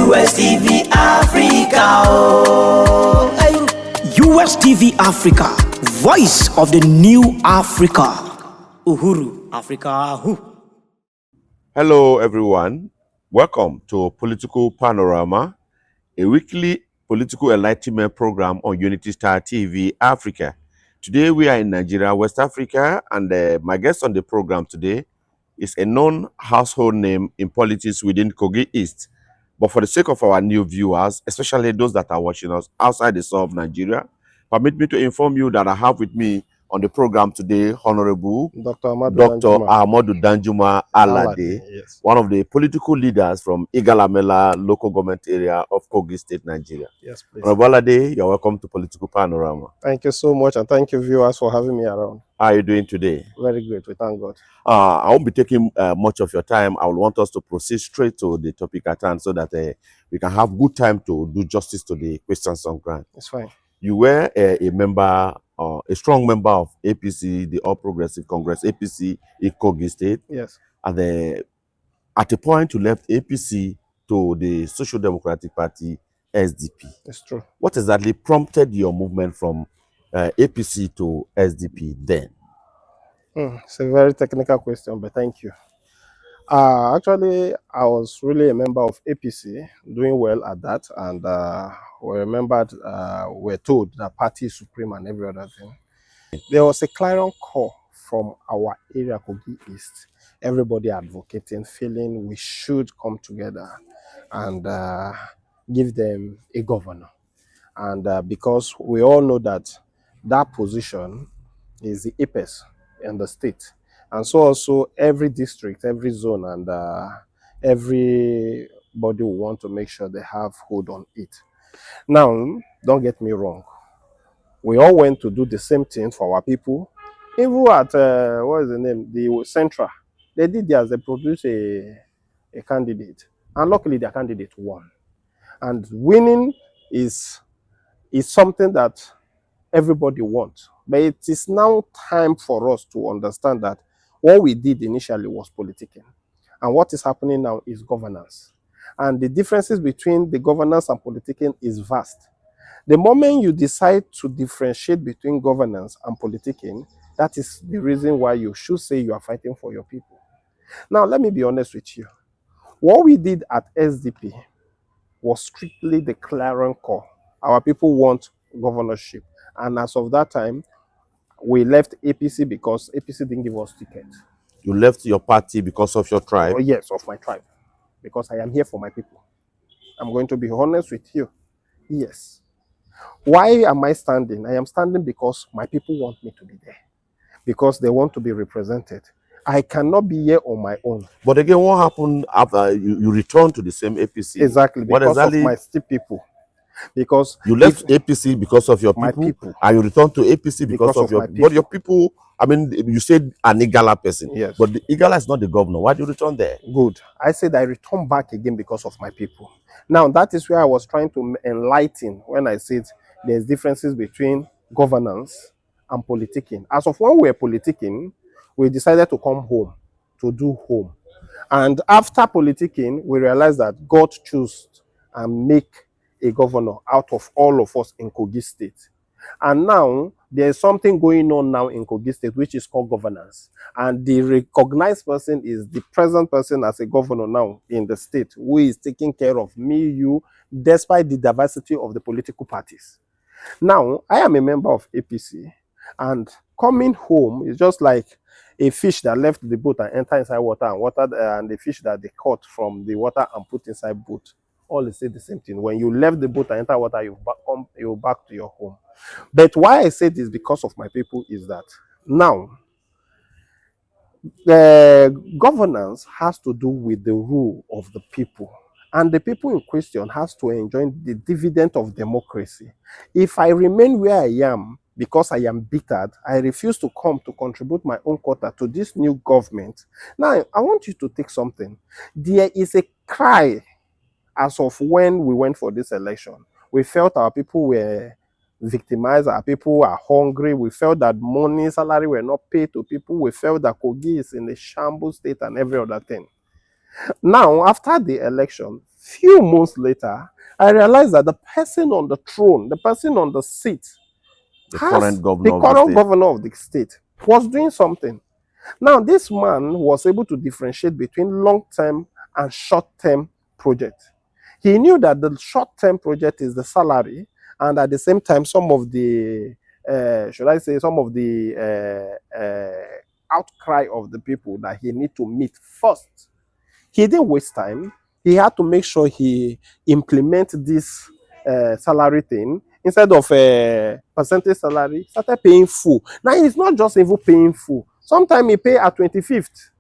USTV Africa. Oh. USTV Africa, voice of the new Africa. Uhuru, Africa. Hello, everyone. Welcome to Political Panorama, a weekly political enlightenment program on Unity Star TV Africa. Today, we are in Nigeria, West Africa, and my guest on the program today is a known household name in politics within Kogi East. But for the sake of our new viewers, especially those that are watching us outside the soul of Nigeria, permit me to inform you that I have with me on the program today, Honorable Dr. Ahmadu Danjuma Allah Dey, yes, one of the political leaders from Igalamela local government area of Kogi State, Nigeria. yes, please. Honorable Allah Dey, you're welcome to Political Panorama. Thank you so much, and thank you, viewers, for having me around. How are you doing today? Very great, we thank God. I won't be taking much of your time. I will want us to proceed straight to the topic at hand so that we can have good time to do justice to the questions on ground. It's fine. You were a member, a strong member of APC, the All Progressive Congress, APC in Kogi State. Yes. And at a point, you left APC to the Social Democratic Party, SDP. It's true. What exactly prompted your movement from APC to SDP then? It's a very technical question, but thank you. Actually, I was really a member of APC, doing well at that, and we remembered, we're told that party is supreme and every other thing. There was a clarion call from our area, Kogi East, everybody advocating, feeling we should come together and give them a governor. And because we all know that that position is the apex in the state. And so also every district, every zone, and everybody will want to make sure they have hold on it. Now, don't get me wrong. We all went to do the same thing for our people. Even at, what is the name? The Central. They did theirs, they produced a candidate. And luckily, their candidate won. And winning is something that everybody wants. But it is now time for us to understand that what we did initially was politicking. And what is happening now is governance. And the differences between the governance and politicking is vast. The moment you decide to differentiate between governance and politicking, that is the reason why you should say you are fighting for your people. Now, let me be honest with you. What we did at SDP was strictly the clarion call. Our people want governorship. And as of that time, we left APC because APC didn't give us ticket. You left your party because of your tribe? Oh, yes, of my tribe. Because I am here for my people. I'm going to be honest with you. Yes. Why am I standing? I am standing because my people want me to be there. Because they want to be represented. I cannot be here on my own. But again, what happened after you returned to the same APC? Exactly, because of my still people. Because you left APC because of your people, and you returned to APC because of your people. But your people, I mean, you said an Igala person. Yes. But the Igala is not the governor. Why do you return there? Good. I said I return back again because of my people. Now, that is where I was trying to enlighten when I said there's differences between governance and politicking. As of when we were politicking, we decided to come home, to do home. And after politicking, we realized that God chose and make a governor out of all of us in Kogi State. And now, there's something going on now in Kogi State, which is called governance. And the recognized person is the present person as a governor now in the state, who is taking care of me, you, despite the diversity of the political parties. Now, I am a member of APC, and coming home is just like a fish that left the boat and entered inside water, and the fish that they caught from the water and put inside boat. All they say the same thing. When you left the boat and enter water, you back to your home. But why I say this because of my people is that now the governance has to do with the rule of the people. And the people in question has to enjoy the dividend of democracy. If I remain where I am because I am bittered, I refuse to come to contribute my own quota to this new government. Now, I want you to take something. There is a cry as of when we went for this election. We felt our people were victimized, our people are hungry. We felt that money, salary were not paid to people. We felt that Kogi is in a shambles state and every other thing. Now, after the election, Few months later, I realized that the person on the throne, the person on the seat, The current the current governor of the state was doing something. Now, this man was able to differentiate between long-term and short-term project. He knew that the short-term project is the salary, and at the same time, some of the, should I say, some of the outcry of the people that he need to meet first. He didn't waste time. He had to make sure he implement this salary thing. Instead of percentage salary, started paying full. Now, he's not just even paying full. Sometimes he pay at 25th,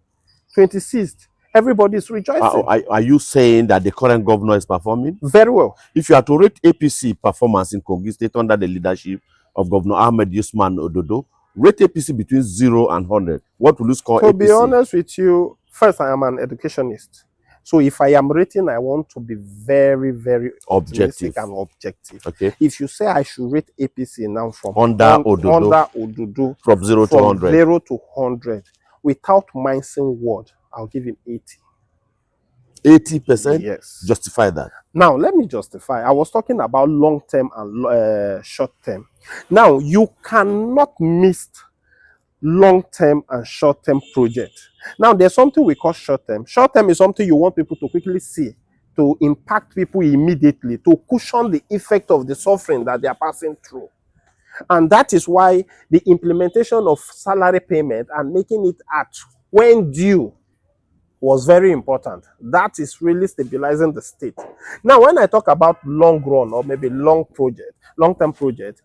26th. Everybody's rejoicing. Are you saying that the current governor is performing? Very well. If you are to rate APC performance in Kogi State under the leadership of Governor Ahmed Usman Ododo, rate APC between 0 and 100. What will you score APC? To be honest with you, first, I am an educationist. So if I am rating, I want to be very, very objective and objective. Okay. If you say I should rate APC now from under Ododo from 0 to 100, 0 to 100, without mincing word, I'll give him 80. 80%? Yes. Justify that. Now, let me justify. I was talking about long-term and short-term. Now, you cannot miss long-term and short-term project. Now, there's something we call short-term. Short-term is something you want people to quickly see, to impact people immediately, to cushion the effect of the suffering that they are passing through. And that is why the implementation of salary payment and making it at when due was very important. That is really stabilizing the state. Now, when I talk about long run or maybe long-term project,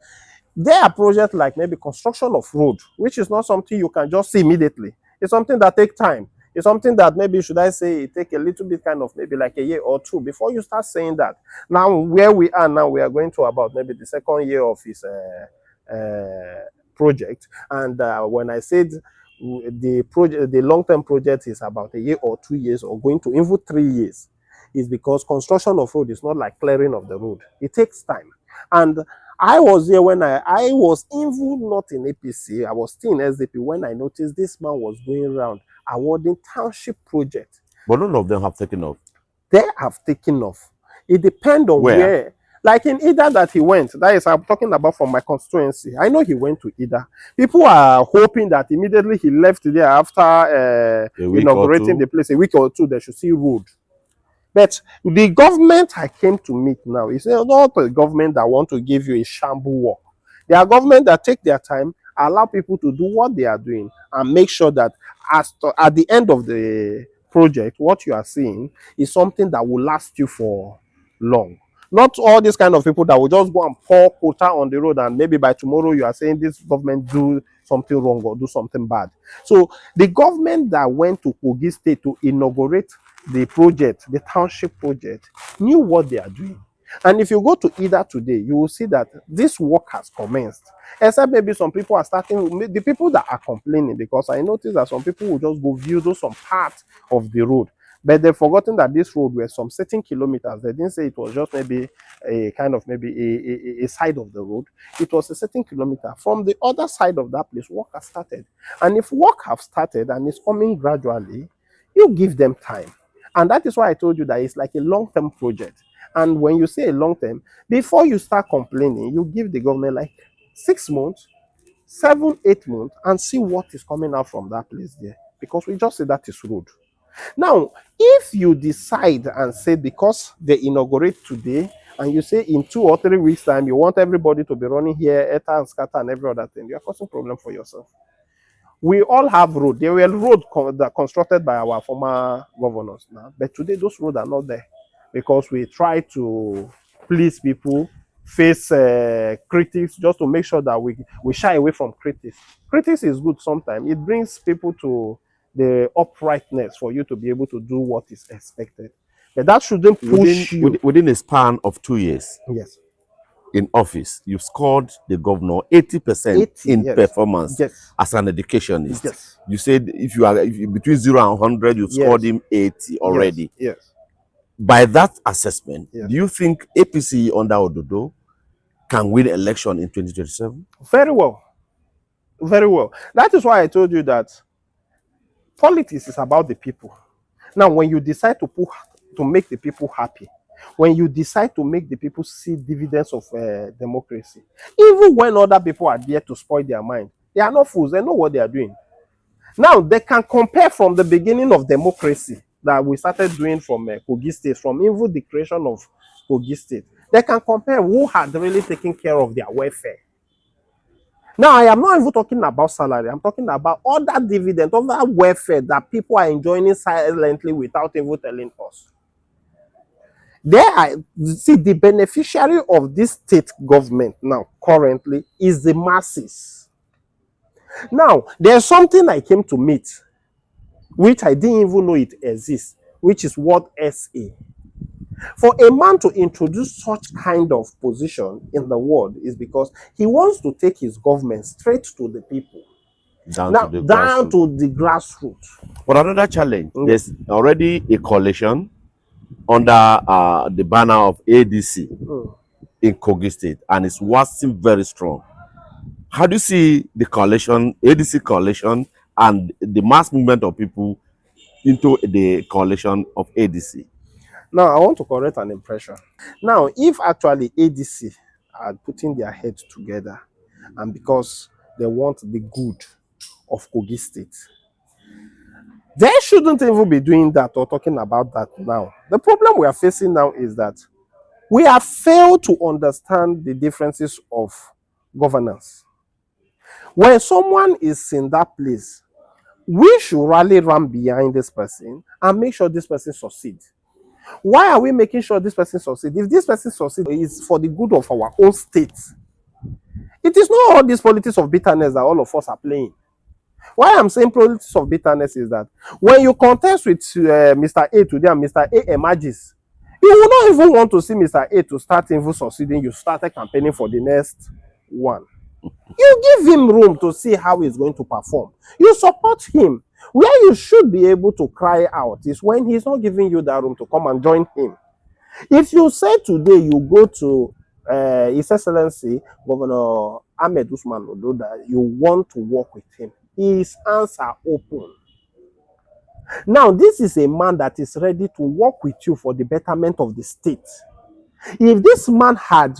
there are projects like maybe construction of road, which is not something you can just see immediately. It's something that takes time. It's something that maybe, should I say, it take a little bit kind of maybe like a year or two before you start saying that. Now, where we are now, we are going to about maybe the second year of his project. And when I said the long-term project is about a year or 2 years or going to even 3 years, is because construction of road is not like clearing of the road. It takes time. And I was here when I was even not in APC, I was still in SDP when I noticed this man was going around awarding township projects. But none of them have taken off. They have taken off. It depends on where. Like in Ida that he went, that is, I'm talking about from my constituency. I know he went to Ida. People are hoping that immediately he left there after inaugurating the place, a week or two, they should see road. But the government I came to meet now is not a government that want to give you a shamble work. They are government that take their time, allow people to do what they are doing, and make sure that at the end of the project, what you are seeing is something that will last you for long. Not all these kind of people that will just go and pour quota on the road and maybe by tomorrow you are saying this government do something wrong or do something bad. So the government that went to Kogi State to inaugurate the project, the township project, knew what they are doing. And if you go to Ida today, you will see that this work has commenced. Except maybe some people are starting, the people that are complaining, because I noticed that some people will just go view some part of the road. But they've forgotten that this road were some certain kilometers. They didn't say it was just maybe a kind of maybe a side of the road. It was a certain kilometer. From the other side of that place, work has started. And if work have started and it's coming gradually, you give them time. And that is why I told you that it's like a long-term project. And when you say a long-term, before you start complaining, you give the government like 6 months, 7, 8 months, and see what is coming out from that place there. Because we just say that is road. Now, if you decide and say because they inaugurate today, and you say in 2 or 3 weeks' time, you want everybody to be running here, ETA and scatter and every other thing, you are causing problem for yourself. We all have road. There were roads constructed by our former governors now, but today those roads are not there because we try to please people, face critics, just to make sure that we shy away from critics. Critics is good sometimes. It brings people to the uprightness for you to be able to do what is expected. But that shouldn't push you. Within a span of 2 years. Yes. In office, you scored the governor 80% in performance as an educationist. Yes. You said if you are between 0 and 100, you scored him 80 already. Yes. By that assessment, Yes. do you think APC under Ododo can win election in 2027? Very well. Very well. That is why I told you that politics is about the people. Now, when you decide to put to make the people happy, when you decide to make the people see dividends of democracy, even when other people are there to spoil their mind, they are not fools. They know what they are doing. Now, they can compare from the beginning of democracy that we started doing from Kogi State, from even the creation of Kogi State. They can compare who had really taken care of their welfare. Now, I am not even talking about salary. I'm talking about other dividends, other welfare that people are enjoying silently without even telling us. See, the beneficiary of this state government now, currently, is the masses. Now, there's something I came to meet, which I didn't even know it exists, which is what SA. For a man to introduce such kind of position in the world is because he wants to take his government straight to the people. Down to the grassroots. But another challenge, there's already a coalition under the banner of ADC in Kogi State, and it's waxing very strong. How do you see the coalition, ADC coalition, and the mass movement of people into the coalition of ADC? Now, I want to correct an impression. Now, if actually ADC are putting their heads together, and because they want the good of Kogi State, they shouldn't even be doing that or talking about that now. The problem we are facing now is that we have failed to understand the differences of governance. When someone is in that place, we should rally run behind this person and make sure this person succeeds. Why are we making sure this person succeeds? If this person succeeds, it's for the good of our own state. It is not all these politics of bitterness that all of us are playing. Why I'm saying politics of bitterness is that when you contest with Mr. A today and Mr. A emerges, you will not even want to see Mr. A to start even succeeding. You started campaigning for the next one. You give him room to see how he's going to perform. You support him. Where you should be able to cry out is when he's not giving you that room to come and join him. If you say today you go to His Excellency Governor Ahmed Usman Odo that you want to work with him, his hands are open. Now, this is a man that is ready to work with you for the betterment of the state. If this man had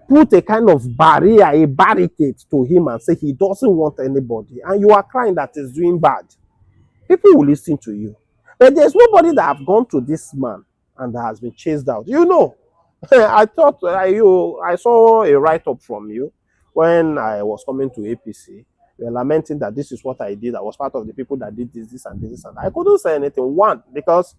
put a kind of barrier, a barricade to him and say he doesn't want anybody, and you are crying that he's doing bad, people will listen to you. But there's nobody that have gone to this man and that has been chased out. You know, I thought I saw a write-up from you when I was coming to APC. You're lamenting that this is what I did. I was part of the people that did this and this and that. I couldn't say anything. One, because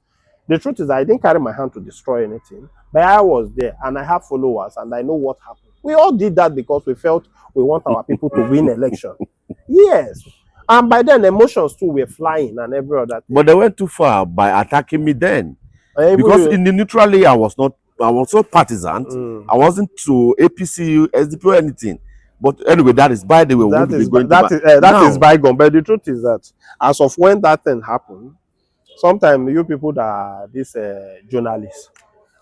the truth is I didn't carry my hand to destroy anything. But I was there and I have followers and I know what happened. We all did that because we felt we want our people to win election. Yes. And by then emotions too were flying and every other thing. But they went too far by attacking me then. Because in the neutrally I was not partisan. I wasn't to APC, SDP or anything. But anyway, that is by the way. That is bygone. But the truth is that as of when that thing happened, sometimes you people that are these journalists,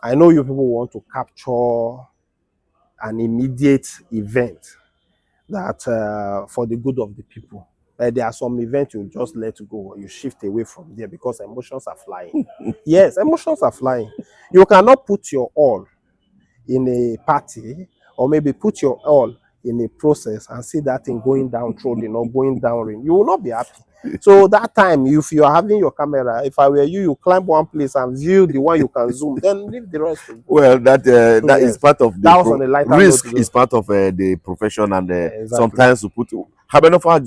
I know you people want to capture an immediate event that for the good of the people. There are some events you just let go, you shift away from there because emotions are flying. Yes, emotions are flying. You cannot put your all in a party or maybe put your all in a process and see that thing going down trolling or going down rain. You will not be happy. So that time, if you are having your camera, if I were you, you climb one place and view the one you can zoom, then leave the rest to go. Well, that yes. Is part of the risk. Is part of the profession, and exactly. Sometimes you put. How many of our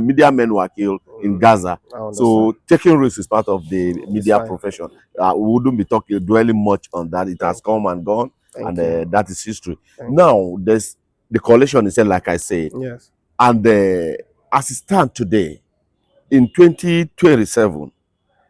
media men were killed in Gaza? So taking risks is part of the media profession. We wouldn't be dwelling much on that. It has come and gone, and that is history. Now there's the coalition is like I said, yes, and as it stands today. In 2027,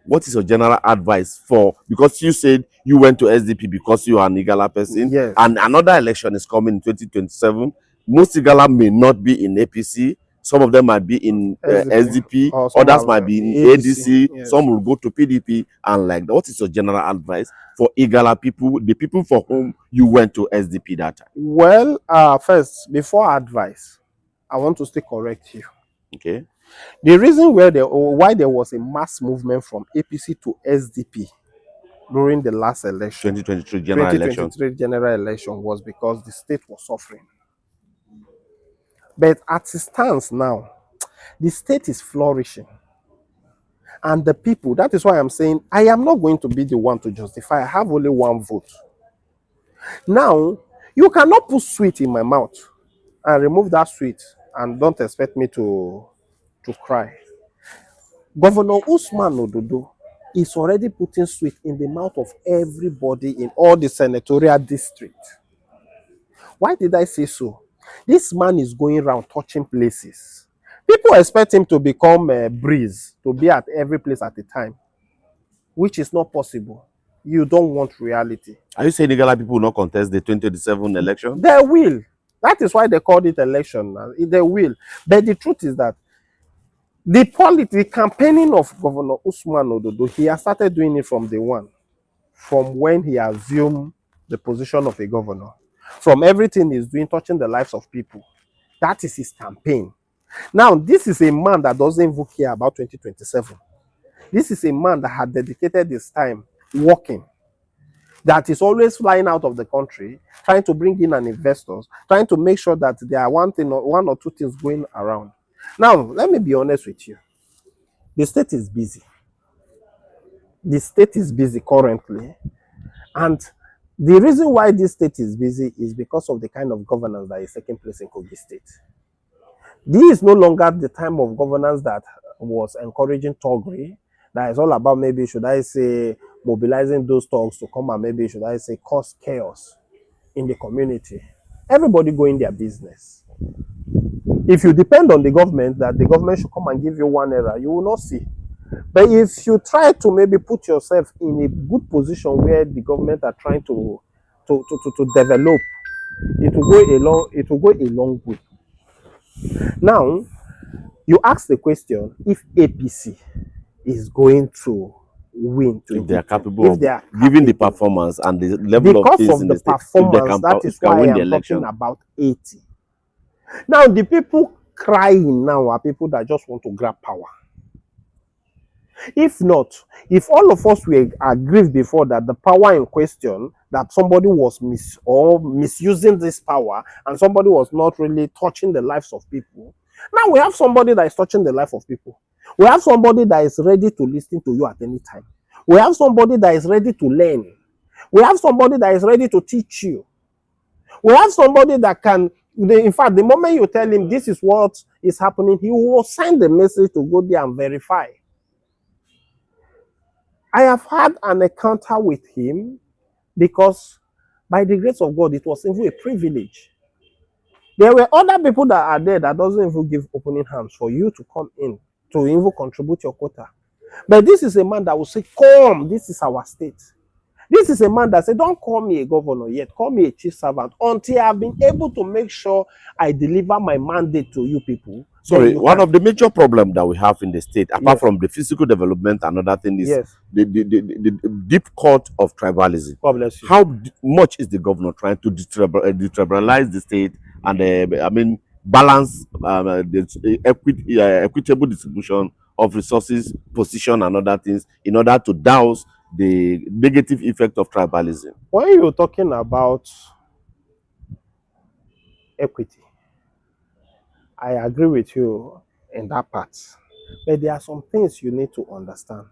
what is your general advice for, because you said you went to SDP because you are an Igala person, yes, and another election is coming in 2027. Most Igala may not be in APC. Some of them might be in SDP, others might be in ADC, yes. Some will go to PDP, and like that. What is your general advice for Igala people, the people for whom you went to SDP that time? Well, first, before advice, I want to still correct you. Okay. The reason why there was a mass movement from APC to SDP during the last election, 2023 general election. 2023 general election, was because the state was suffering. But as it stands now, the state is flourishing. And the people, that is why I'm saying I am not going to be the one to justify. I have only one vote. Now, you cannot put sweet in my mouth and remove that sweet and don't expect me to cry. Governor Usman Ododo is already putting sweet in the mouth of everybody in all the senatorial districts. Why did I say so? This man is going around touching places. People expect him to become a breeze, to be at every place at a time, which is not possible. You don't want reality. Are you saying Igala people will not contest the 2027 election? They will. That is why they called it election. They will. But the truth is that the campaigning of Governor Usman Ododo, he has started doing it from day one, from when he assumed the position of a governor. From everything he's doing, touching the lives of people. That is his campaign. Now, this is a man that doesn't even care about 2027. This is a man that had dedicated his time working, that is always flying out of the country, trying to bring in an investors, trying to make sure that there are one or two things going around. Now, let me be honest with you. The state is busy. The state is busy currently. And the reason why this state is busy is because of the kind of governance that is taking place in Kogi State. This is no longer the time of governance that was encouraging thuggery. That is all about, maybe, should I say, mobilizing those thugs to come and maybe, should I say, cause chaos in the community. Everybody going their business. If you depend on the government, that the government should come and give you one error, you will not see. But if you try to maybe put yourself in a good position where the government are trying to develop, it will go a long way. Now, you ask the question if APC is going to win. If they are capable of giving the performance and the level of things in the state. Performance, that is why I'm talking about 80. Now, the people crying now are people that just want to grab power. If not, if all of us were aggrieved before that the power in question, that somebody was misusing this power and somebody was not really touching the lives of people, now we have somebody that is touching the life of people. We have somebody that is ready to listen to you at any time. We have somebody that is ready to learn. We have somebody that is ready to teach you. We have somebody that can, in fact, the moment you tell him this is what is happening, he will send the message to go there and verify. I have had an encounter with him because by the grace of God, it was even a privilege. There were other people that are there that doesn't even give opening hands for you to come in, to even contribute your quota. But this is a man that will say, come, this is our state. This is a man that said, don't call me a governor yet, call me a chief servant until I've been able to make sure I deliver my mandate to you people. Sorry, one of the major problems that we have in the state, apart from the physical development, another thing is the deep cut of tribalism. God bless you. How much is the governor trying to detribalize the state and, balance the equitable distribution of resources, position, and other things in order to douse the negative effect of tribalism? When you're talking about equity, I agree with you in that part. But there are some things you need to understand.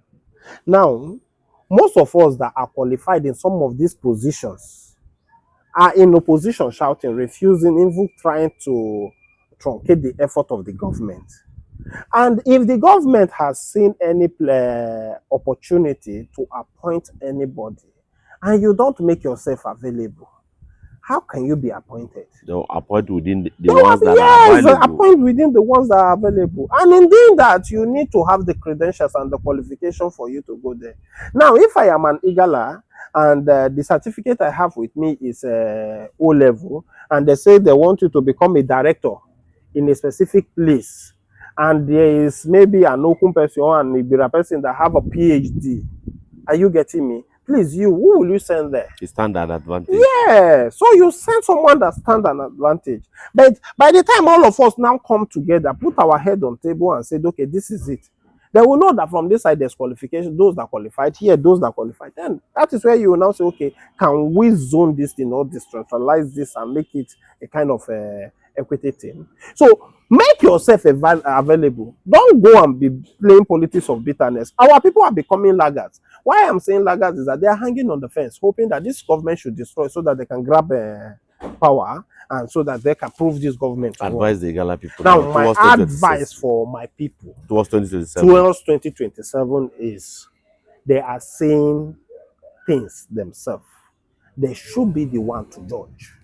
Now, most of us that are qualified in some of these positions are in opposition, shouting, refusing, even trying to truncate the effort of the government. And if the government has seen any opportunity to appoint anybody, and you don't make yourself available, how can you be appointed? They'll appoint within the ones that are available. Appoint within the ones that are available. And in doing that, you need to have the credentials and the qualification for you to go there. Now, if I am an Igala, and the certificate I have with me is O-level, and they say they want you to become a director in a specific place, and there is maybe an open person and maybe a person that have a PhD, are you getting me? Please, who will you send there? The standard advantage. Yeah, so you send someone that stands an advantage. But by the time all of us now come together, put our head on the table and say, okay, this is it. They will know that from this side there's qualification, those that qualified, here, those that qualified. Then that is where you will now say, okay, can we zone this thing or decentralize this and make it a kind of equity thing? So make yourself available. Don't go and be playing politics of bitterness. Our people are becoming laggards. Why I'm saying laggards is that they are hanging on the fence, hoping that this government should destroy so that they can grab power and so that they can prove this government. Advise the Igala people. Now, my advice for my people towards 2027. Towards 2027 is they are saying things themselves. They should be the one to judge.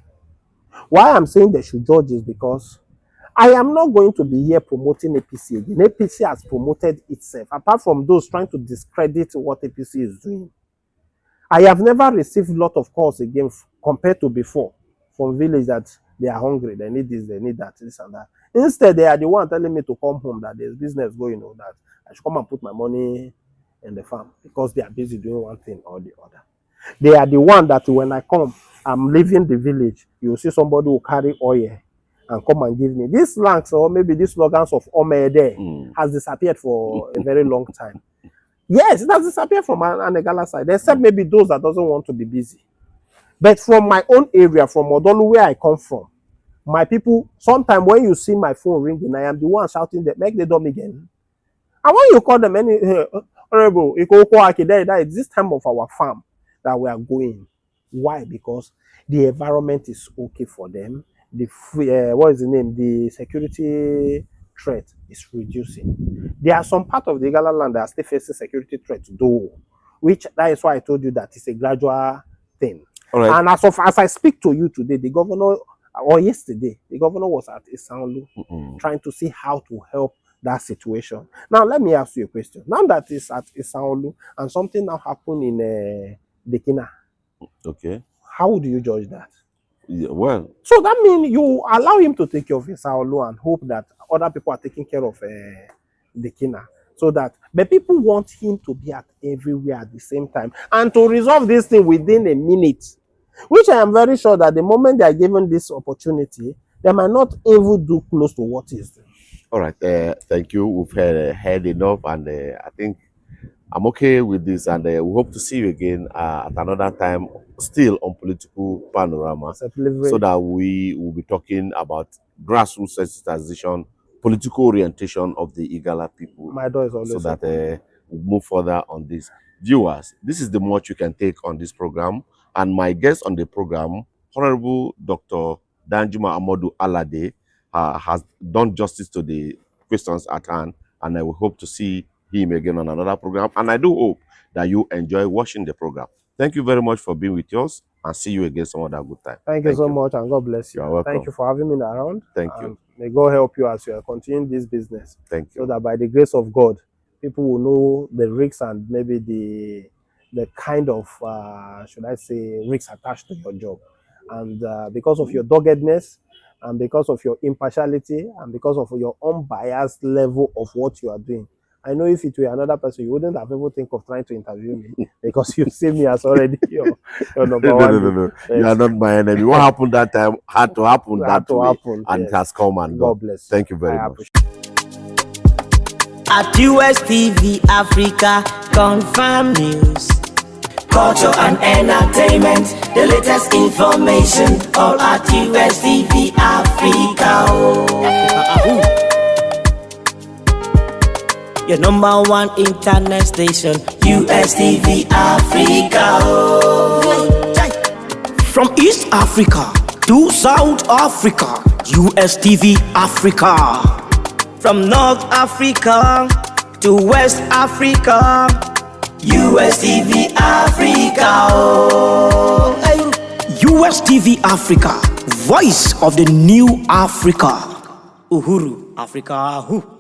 Why I'm saying they should judge is because I am not going to be here promoting APC again. APC has promoted itself, apart from those trying to discredit what APC is doing. I have never received a lot of calls again compared to before from village that they are hungry, they need this, they need that, this and that. Instead, they are the one telling me to come home, that there's business going on, that I should come and put my money in the farm because they are busy doing one thing or the other. They are the one that when I come, I'm leaving the village, you'll see somebody who carry oil and come and give me. These slangs or maybe these slogans of Hon Allah Dey has disappeared for a very long time. Yes, it has disappeared from an Igala side, except maybe those that doesn't want to be busy. But from my own area, from Odolu, where I come from, my people, sometimes when you see my phone ringing, I am the one shouting that make the dumb again. And when you call them any honorable, that is this time of our farm that we are going. Why? Because the environment is okay for them. The what is the name? The security threat is reducing. There are some part of the Igala land that are still facing security threats, though, which that is why I told you that it's a gradual thing. Right. And as I speak to you today, the governor, or yesterday, the governor was at Isanlu trying to see how to help that situation. Now, let me ask you a question. Now that it's at Isanlu and something now happened in Dekina, okay, how do you judge that? Yeah, well, so that means you allow him to take care of Isanlu and hope that other people are taking care of Dekina. So that, but people want him to be at everywhere at the same time and to resolve this thing within a minute, which I am very sure that the moment they are given this opportunity, they might not even do close to what is doing. All right, thank you. We've heard enough, and I think I'm okay with this, and we hope to see you again at another time, still on Political Panorama, so that we will be talking about grassroots sensitization, political orientation of the Igala people. My door is always so that we'll move further on this. Viewers, this is the much you can take on this program. And my guest on the program, Honorable Dr. Danjuma Hon Allah Dey, has done justice to the questions at hand. And I will hope to see him again on another program. And I do hope that you enjoy watching the program. Thank you very much for being with us, and see you again some other good time. Thank you so much, and God bless you. You're welcome. Thank you for having me around. Thank you. May God help you as you are continuing this business. Thank you. So that by the grace of God, people will know the risks and maybe the kind of, should I say, risks attached to your job. And because of your doggedness, and because of your impartiality, and because of your unbiased level of what you are doing, I know if it were another person, you wouldn't have ever think of trying to interview me, because you see me as already your number one. No. Yes. You are not my enemy. What happened that time had to happen that way, and yes, it has come and gone. God bless. Thank you very much. At USTV Africa, confirm news, culture and entertainment, the latest information, all at USTV Africa. Your number one internet station, USTV Africa. From East Africa to South Africa, USTV Africa. From North Africa to West Africa, USTV Africa. USTV Africa, voice of the new Africa. Uhuru Africa.